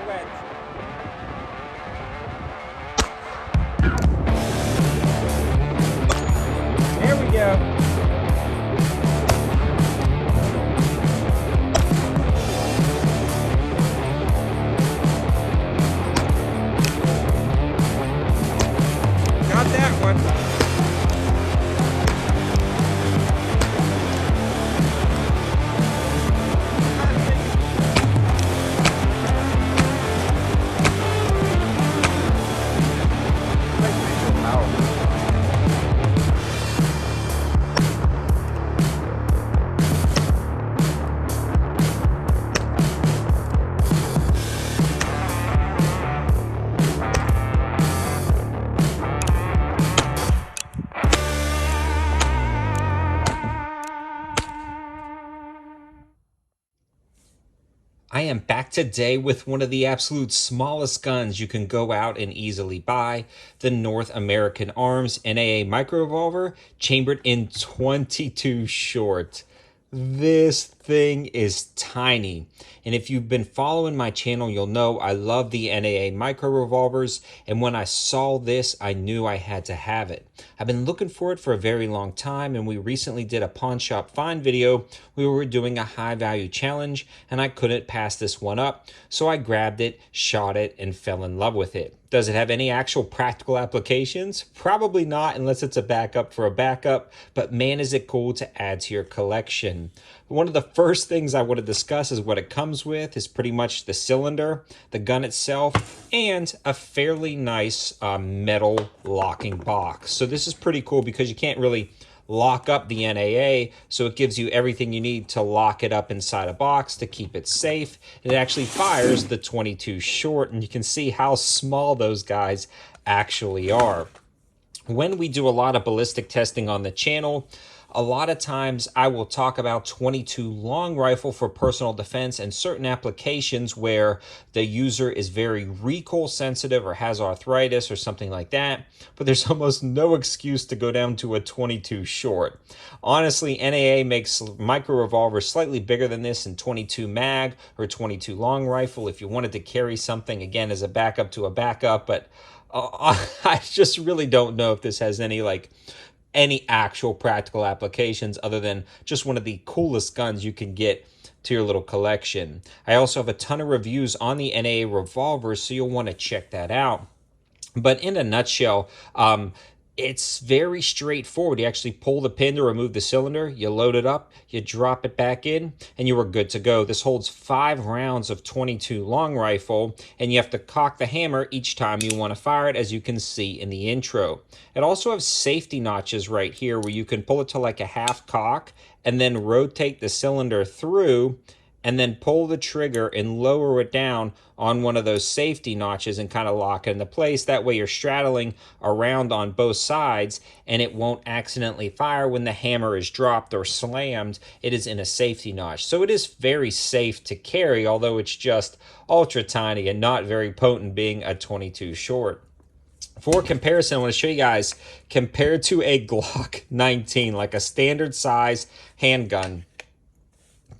wet. There we go. Got that one. I am back today with one of the absolute smallest guns you can go out and easily buy, the North American Arms NAA Micro Revolver, chambered in 22 short. This thing is tiny. And if you've been following my channel, you'll know I love the NAA micro revolvers. And when I saw this, I knew I had to have it. I've been looking for it for a very long time, and we recently did a pawn shop find video. We were doing a high value challenge, and I couldn't pass this one up. So I grabbed it, shot it, and fell in love with it. Does it have any actual practical applications? Probably not, unless it's a backup for a backup, but man, is it cool to add to your collection. One of the first things I want to discuss is what it comes with is pretty much the cylinder, the gun itself, and a fairly nice metal locking box. So this is pretty cool because you can't really lock up the NAA, so it gives you everything you need to lock it up inside a box to keep it safe. It actually fires the 22 short, and you can see how small those guys actually are. When we do a lot of ballistic testing on the channel, a lot of times I will talk about 22 long rifle for personal defense and certain applications where the user is very recoil sensitive or has arthritis or something like that, but there's almost no excuse to go down to a 22 short. Honestly, NAA makes micro revolvers slightly bigger than this in 22 mag or 22 long rifle if you wanted to carry something, again, as a backup to a backup, but I just really don't know if this has any actual practical applications other than just one of the coolest guns you can get to your little collection. I also have a ton of reviews on the NAA revolvers, so you'll want to check that out. But in a nutshell, it's very straightforward. You actually pull the pin to remove the cylinder, you load it up, you drop it back in, and you are good to go. This holds 5 rounds of 22 long rifle, and you have to cock the hammer each time you want to fire it, as you can see in the intro. It also has safety notches right here where you can pull it to like a half cock and then rotate the cylinder through and then pull the trigger and lower it down on one of those safety notches and kind of lock it into place. That way you're straddling around on both sides and it won't accidentally fire when the hammer is dropped or slammed. It is in a safety notch. So it is very safe to carry, although it's just ultra tiny and not very potent, being a 22 short. For comparison, I want to show you guys, compared to a Glock 19, like a standard size handgun,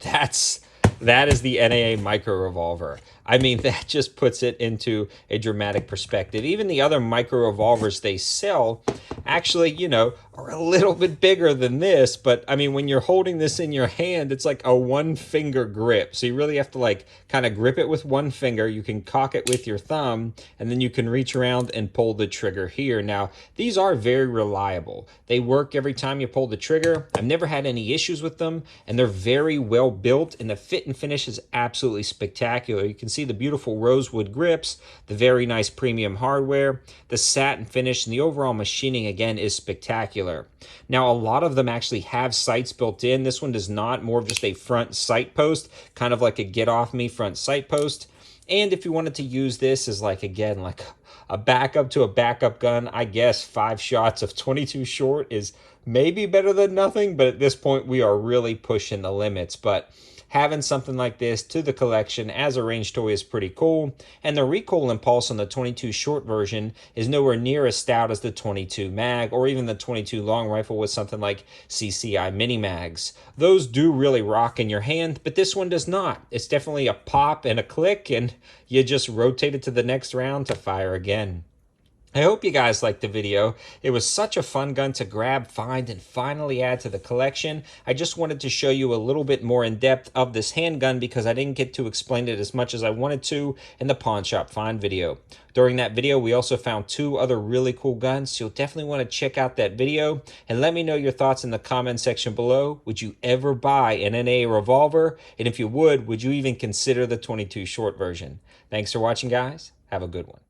that is the NAA micro revolver. I mean, that just puts it into a dramatic perspective. Even the other micro revolvers they sell actually, you know, are a little bit bigger than this. But I mean, when you're holding this in your hand, it's like a 1-finger grip. So you really have to like kind of grip it with 1 finger. You can cock it with your thumb, and then you can reach around and pull the trigger here. Now, these are very reliable. They work every time you pull the trigger. I've never had any issues with them, and they're very well built, and the fit and finish is absolutely spectacular. You can see the beautiful rosewood grips, the very nice premium hardware, the satin finish, and the overall machining, again, is spectacular. Now, a lot of them actually have sights built in. This one does not, more of just a front sight post, kind of like a get off me front sight post. And if you wanted to use this as like, again, like a backup to a backup gun, I guess 5 shots of 22 short is maybe better than nothing, but at this point we are really pushing the limits. But having something like this to the collection as a range toy is pretty cool, and the recoil impulse on the 22 short version is nowhere near as stout as the 22 mag or even the 22 long rifle with something like CCI mini mags. Those do really rock in your hand, but this one does not. It's definitely a pop and a click, and you just rotate it to the next round to fire again. I hope you guys liked the video. It was such a fun gun to grab, find, and finally add to the collection. I just wanted to show you a little bit more in depth of this handgun because I didn't get to explain it as much as I wanted to in the Pawn Shop Find video. During that video, we also found 2 other really cool guns, so you'll definitely want to check out that video and let me know your thoughts in the comment section below. Would you ever buy an NA revolver? And if you would you even consider the 22 short version? Thanks for watching, guys. Have a good one.